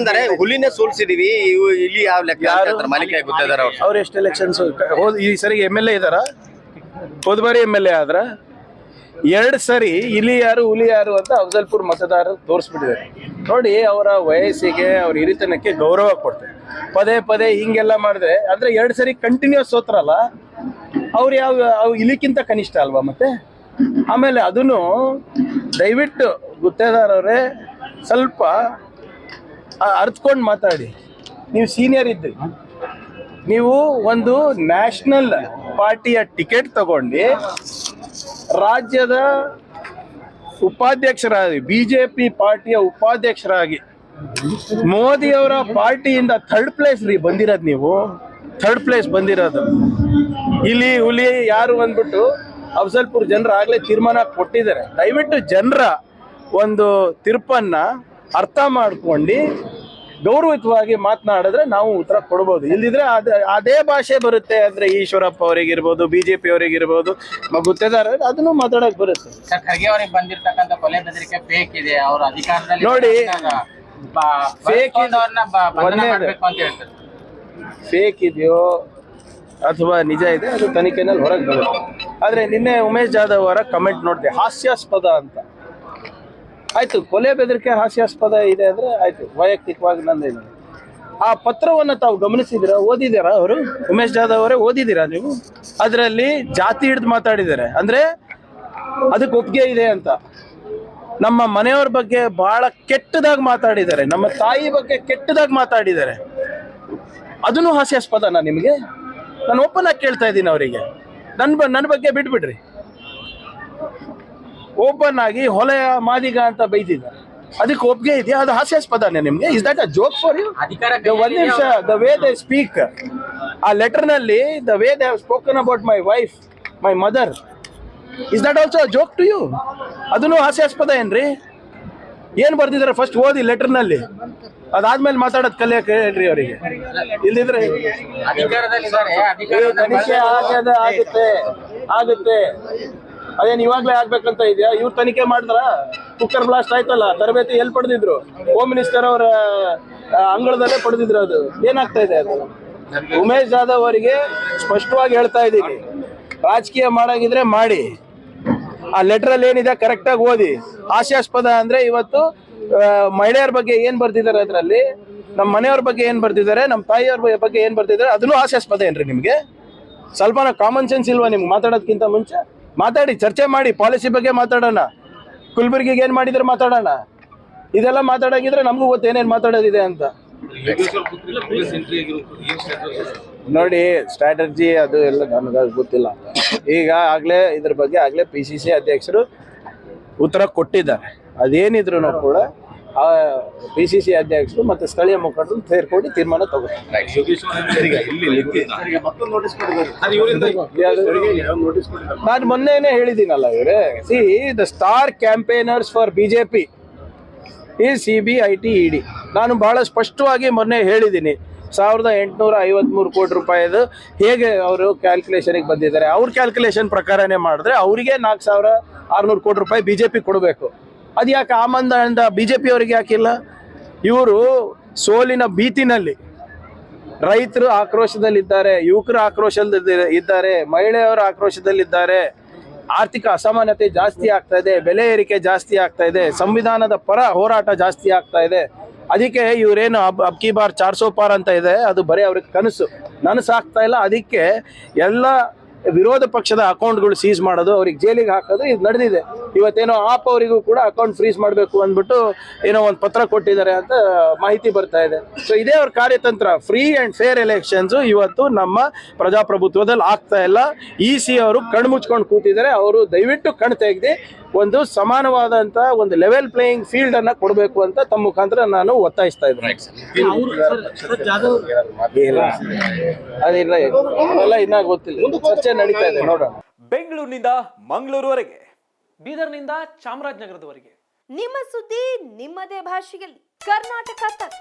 ಅಂದರೆ ಹುಲಿನೇ ಸೋಲ್ಸಿದೀವಿ ಇಲ್ಲಿ ಯಾವ ಲೆಕ್ಕ ಹೇಳ್ತಾರೆ ಮಾಲಿಕ ಗೊತ್ತಿದ್ದಾರೆ ಅವ್ರು ಎಷ್ಟು ಎಲೆಕ್ಷನ್ಸ್ ಈ ಸರಿ MLA ಇದಾರ? ಹೋದ ಬಾರಿ MLA ಆದ್ರ 2 ಸರಿ ಇಲ್ಲಿ ಯಾರು ಹುಲಿ ಯಾರು ಅಂತ ಅಫಜಲ್ಪುರ್ ಮತದಾರರು ತೋರಿಸ್ಬಿಟ್ಟಿದ್ದಾರೆ. ನೋಡಿ, ಅವರ ವಯಸ್ಸಿಗೆ ಅವ್ರ ಹಿರಿತನಕ್ಕೆ ಗೌರವ ಕೊಡ್ತಾರೆ. ಪದೇ ಪದೇ ಹಿಂಗೆಲ್ಲ ಮಾಡಿದ್ರೆ ಅಂದ್ರೆ 2 ಸರಿ ಕಂಟಿನ್ಯೂಸ್ ಸೋತ್ರಲ್ಲ, ಅವ್ರು ಅವು ಇಲಿಕ್ಕಿಂತ ಕನಿಷ್ಠ ಅಲ್ವಾ? ಮತ್ತೆ ಆಮೇಲೆ ಅದನ್ನು ದಯವಿಟ್ಟು ಗುತ್ತೇದಾರ್ ಅವರೇ ಸ್ವಲ್ಪ ಅರ್ತ್ಕೊಂಡು ಮಾತಾಡಿ. ನೀವು ಸೀನಿಯರ್ ಇದ್ರಿ, ನೀವು ಒಂದು ನ್ಯಾಷನಲ್ ಪಾರ್ಟಿಯ ಟಿಕೆಟ್ ತಗೊಂಡು ರಾಜ್ಯದ ಉಪಾಧ್ಯಕ್ಷರಾಗಿ BJP ಪಾರ್ಟಿಯ ಉಪಾಧ್ಯಕ್ಷರಾಗಿ ಮೋದಿಯವರ ಪಾರ್ಟಿಯಿಂದ 3rd ಪ್ಲೇಸ್ ರೀ ಬಂದಿರೋದು. ನೀವು 3rd ಪ್ಲೇಸ್ ಬಂದಿರೋದು. ಇಲ್ಲಿ ಹುಲಿ ಯಾರು ಅಂದ್ಬಿಟ್ಟು ಅಫಜಲ್ಪುರ್ ಜನರು ಆಗ್ಲೇ ತೀರ್ಮಾನ ಕೊಟ್ಟಿದ್ದಾರೆ. ದಯವಿಟ್ಟು ಜನರ ಒಂದು ತೀರ್ಪನ್ನ ಅರ್ಥ ಮಾಡ್ಕೊಂಡು ಗೌರವಯುತವಾಗಿ ಮಾತನಾಡಿದ್ರೆ ನಾವು ಉತ್ತರ ಕೊಡ್ಬೋದು. ಇಲ್ದಿದ್ರೆ ಅದೇ ಭಾಷೆ ಬರುತ್ತೆ ಅಂದ್ರೆ ಈಶ್ವರಪ್ಪ ಅವರಿಗಿರ್ಬೋದು, BJP ಅವರಿಗಿರ್ಬೋದು, ಗುತ್ತೇದಾರ ಅದನ್ನು ಮಾತಾಡಕ್ ಬರುತ್ತೆ. ಖರ್ಗೆ ಅವರಿಗೆ ಬಂದಿರತಕ್ಕಂತ ಕೊಲೆ ಬೆದರಿಕೆ ಫೇಕ್ ಇದೆ. ಅವರು ಅಧಿಕಾರದಲ್ಲಿ ನೋಡಿ, ಫೇಕ್ ಫೇಕ್ ಇದೆಯೋ ಅಥವಾ ನಿಜ ಇದೆ ಅದು ತನಿಖೆನಲ್ಲಿ ಹೊರಗೆ ಬರುತ್ತೆ. ಆದ್ರೆ ನಿನ್ನೆ ಉಮೇಶ್ ಜಾಧವ್ ಅವರ ಕಮೆಂಟ್ ನೋಡಿದೆ, ಹಾಸ್ಯಾಸ್ಪದ ಅಂತ. ಆಯ್ತು, ಕೊಲೆ ಬೆದರಿಕೆ ಹಾಸ್ಯಾಸ್ಪದ ಇದೆ ಅಂದ್ರೆ ಆಯ್ತು, ವೈಯಕ್ತಿಕವಾಗಿ ನಂದೇನು. ಆ ಪತ್ರವನ್ನು ತಾವು ಗಮನಿಸಿದಿರಾ, ಓದಿದ್ದೀರಾ? ಅವರು ಉಮೇಶ್ ಜಾಧವ್ ಅವರೇ ಓದಿದ್ದೀರಾ ನೀವು? ಅದರಲ್ಲಿ ಜಾತಿ ಹಿಡಿದು ಮಾತಾಡಿದ್ದಾರೆ, ಅಂದ್ರೆ ಅದಕ್ಕೆ ಒಪ್ಪಿಗೆ ಇದೆ ಅಂತ. ನಮ್ಮ ಮನೆಯವ್ರ ಬಗ್ಗೆ ಬಹಳ ಕೆಟ್ಟದಾಗಿ ಮಾತಾಡಿದ್ದಾರೆ, ನಮ್ಮ ತಾಯಿ ಬಗ್ಗೆ ಕೆಟ್ಟದಾಗಿ ಮಾತಾಡಿದ್ದಾರೆ. ಅದನ್ನು ಹಾಸ್ಯಾಸ್ಪದನಾ ನಿಮಗೆ? ನಾನು ಓಪನ್ ಆಗಿ ಕೇಳ್ತಾ ಇದ್ದೀನಿ ಅವರಿಗೆ. ನನ್ನ ಬಗ್ಗೆ ಬಿಟ್ಬಿಡ್ರಿ. ಓಪನ್ ಆಗಿ ಹೊಲೆಯ ಮಾದಿಗ ಅಂತ ಬೈದಿದ್ದಾರೆ, ಅದಕ್ಕೆ ಒಪ್ಪಿಗೆ ಇದೆಯಾ? ಅದು ಹಾಸ್ಯಾಸ್ಪದನೇ ನಿಮ್ಗೆ? Is that a joke for you? ಒಂದ್ ನಿಮಿಷ, ದ ವೇ ದೇ ಸ್ಪೀಕ್, ಆ ಲೆಟರ್ ನಲ್ಲಿ the way they have spoken about my wife, my mother, is that also a joke to you? ಅದನ್ನು ಹಾಸ್ಯಾಸ್ಪದ ಏನ್ರಿ? ಏನ್ ಬರ್ದಿದ್ದಾರೆ ಫಸ್ಟ್ ಓದಿ ಲೆಟರ್ ನಲ್ಲಿ, ಅದಾದ್ಮೇಲೆ ಮಾತಾಡೋದ್ ಕಲಿಯಕ್ ಹೇಳ್ರಿ ಅವರಿಗೆ. ಇಲ್ದಿದ್ರೆ ತನಿಖೆ ಆಗುತ್ತೆ ಅದೇನ್ ಇವಾಗ್ಲೇ ಆಗ್ಬೇಕಂತ ಇದೆಯಾ? ಇವ್ರು ತನಿಖೆ ಮಾಡಿದ್ರ? ಕುಕ್ಕರ್ ಬ್ಲಾಸ್ಟ್ ಆಯ್ತಲ್ಲ, ತರಬೇತಿ ಎಲ್ಲಿ ಪಡೆದಿದ್ರು? ಹೋಮ್ ಮಿನಿಸ್ಟರ್ ಅವರ ಅಂಗಳದಲ್ಲೇ ಪಡೆದಿದ್ರು. ಅದು ಏನಾಗ್ತಾ ಇದೆ? ಅದು ಉಮೇಶ್ ಜಾಧವ್ ಅವರಿಗೆ ಸ್ಪಷ್ಟವಾಗಿ ಹೇಳ್ತಾ ಇದ್ದೀನಿ, ರಾಜಕೀಯ ಮಾಡಾಗಿದ್ರೆ ಮಾಡಿ, ಆ ಲೆಟರ್ ಅಲ್ಲಿ ಏನಿದೆ ಕರೆಕ್ಟ್ ಆಗಿ ಓದಿ. ಹಾಸ್ಯಾಸ್ಪದ ಅಂದ್ರೆ ಇವತ್ತು ಮಹಿಳೆಯರ ಬಗ್ಗೆ ಏನ್ ಬರ್ದಿದ್ದಾರೆ, ಅದರಲ್ಲಿ ನಮ್ಮ ಮನೆಯವ್ರ ಬಗ್ಗೆ ಏನ್ ಬರ್ದಿದ್ದಾರೆ, ನಮ್ಮ ತಾಯಿಯವ್ರ ಬಗ್ಗೆ ಏನ್ ಬರ್ದಿದ್ದಾರೆ, ಅದನ್ನು ಹಾಸ್ಯಾಸ್ಪದ ಏನ್ರಿ ನಿಮ್ಗೆ? ಸ್ವಲ್ಪನ ಕಾಮನ್ ಸೆನ್ಸ್ ಇಲ್ವಾ ನಿಮ್ಗೆ? ಮಾತಾಡೋದಕ್ಕಿಂತ ಮುಂಚೆ ಮಾತಾಡಿ, ಚರ್ಚೆ ಮಾಡಿ, ಪಾಲಿಸಿ ಬಗ್ಗೆ ಮಾತಾಡೋಣ, ಕುಲ್ಬುರ್ಗಿಗೆ ಏನ್ ಮಾಡಿದ್ರೆ ಮಾತಾಡೋಣ. ಇದೆಲ್ಲ ಮಾತಾಡೋಗಿದ್ರೆ ನಮಗೂ ಗೊತ್ತು ಏನೇನ್ ಮಾತಾಡೋದಿದೆ ಅಂತ. ನೋಡಿ, ಸ್ಟ್ರಾಟಜಿ ಅದು ಎಲ್ಲ ನನಗೆ ಗೊತ್ತಿಲ್ಲ. ಈಗ ಆಗ್ಲೇ ಇದ್ರ ಬಗ್ಗೆ ಆಗ್ಲೇ PCC ಅಧ್ಯಕ್ಷರು ಉತ್ತರ ಕೊಟ್ಟಿದ್ದಾರೆ. ಅದೇನಿದ್ರು ಕೂಡ ಆ PCC ಅಧ್ಯಕ್ಷರು ಮತ್ತೆ ಸ್ಥಳೀಯ ಮುಖಂಡರು ಸೇರ್ಕೊಂಡು ತೀರ್ಮಾನ ತಗೋತಾರೆ. ನಾನು ಮೊನ್ನೆನೆ ಹೇಳಿದ್ದೀನಲ್ಲ ಇವರೇ, C the star campaigners for BJP ಈ CBIT ED. ನಾನು ಬಹಳ ಸ್ಪಷ್ಟವಾಗಿ ಮೊನ್ನೆ ಹೇಳಿದ್ದೀನಿ, 1853 ಕೋಟಿ ರೂಪಾಯಿದು ಹೇಗೆ ಅವರು ಕ್ಯಾಲ್ಕುಲೇಷನ್ಗೆ ಬಂದಿದ್ದಾರೆ. ಅವ್ರ ಕ್ಯಾಲ್ಕುಲೇಷನ್ ಪ್ರಕಾರನೇ ಮಾಡಿದ್ರೆ ಅವರಿಗೆ 4600 ಕೋಟಿ ರೂಪಾಯಿ BJP ಕೊಡಬೇಕು. ಅದು ಯಾಕೆ ಆ ಮಂದ BJP ಅವರಿಗೆ ಯಾಕಿಲ್ಲ? ಇವರು ಸೋಲಿನ ಭೀತಿನಲ್ಲಿ, ರೈತರು ಆಕ್ರೋಶದಲ್ಲಿದ್ದಾರೆ, ಯುವಕರು ಆಕ್ರೋಶದಲ್ಲಿದ್ದಾರೆ, ಮಹಿಳೆಯರು ಆಕ್ರೋಶದಲ್ಲಿದ್ದಾರೆ, ಆರ್ಥಿಕ ಅಸಮಾನತೆ ಜಾಸ್ತಿ ಆಗ್ತಾ ಇದೆ, ಬೆಲೆ ಏರಿಕೆ ಜಾಸ್ತಿ ಆಗ್ತಾ ಇದೆ, ಸಂವಿಧಾನದ ಪರ ಹೋರಾಟ ಜಾಸ್ತಿ ಆಗ್ತಾ ಇದೆ. ಅದಕ್ಕೆ ಇವರೇನು ಅಬ್ಕಿ ಬಾರ್ 400 ಪಾರ್ ಅಂತ ಇದೆ, ಅದು ಬರೀ ಅವ್ರಿಗೆ ಕನಸು, ನನಸಾಗ್ತಾ ಇಲ್ಲ. ಅದಕ್ಕೆ ಎಲ್ಲ ವಿರೋಧ ಪಕ್ಷದ ಅಕೌಂಟ್ಗಳು ಸೀಸ್ ಮಾಡೋದು, ಅವ್ರಿಗೆ ಜೈಲಿಗೆ ಹಾಕೋದು ಇದು ನಡೆದಿದೆ. ಇವತ್ತೇನೋ ಆಪ್ ಅವರಿಗೂ ಕೂಡ ಅಕೌಂಟ್ ಫ್ರೀಸ್ ಮಾಡಬೇಕು ಅಂದ್ಬಿಟ್ಟು ಏನೋ ಒಂದು ಪತ್ರ ಕೊಟ್ಟಿದ್ದಾರೆ ಅಂತ ಮಾಹಿತಿ ಬರ್ತಾ ಇದೆ. ಸೊ ಇದೇ ಅವ್ರ ಕಾರ್ಯತಂತ್ರ. ಫ್ರೀ ಆ್ಯಂಡ್ ಫೇರ್ ಎಲೆಕ್ಷನ್ಸು ಇವತ್ತು ನಮ್ಮ ಪ್ರಜಾಪ್ರಭುತ್ವದಲ್ಲಿ ಆಗ್ತಾ ಇಲ್ಲ. EC ಅವರು ಕಣ್ಣು ಮುಚ್ಕೊಂಡು ಕೂತಿದ್ದಾರೆ. ಅವರು ದಯವಿಟ್ಟು ಕಣ್ಣು ತೆಗೆದು ಒಂದು ಸಮಾನವಾದಂತ ಒಂದು ಲೆವೆಲ್ ಪ್ಲೇಯಿಂಗ್ ಫೀಲ್ಡ್ ಅನ್ನ ಕೊಡಬೇಕು ಅಂತ ತಮ್ಮ ಮುಖಾಂತರ ನಾನು ಒತ್ತಾಯಿಸ್ತಾ ಇದ್ದೀನಿ. ಅದಿಲ್ಲ, ಅದೆಲ್ಲ ಇನ್ನ ಗೊತ್ತಿಲ್ಲ, ಚರ್ಚೆ ನಡೀತಾ ಇದೆ, ನೋಡೋಣ. ಬೆಂಗಳೂರಿನಿಂದ ಮಂಗಳೂರುವರೆಗೆ, ಬೀದರ್ನಿಂದ ಚಾಮರಾಜನಗರದವರೆಗೆ ನಿಮ್ಮ ಸುದ್ದಿ ನಿಮ್ಮದೇ ಭಾಷೆಯಲ್ಲಿ. ಕರ್ನಾಟಕ ತಕ್.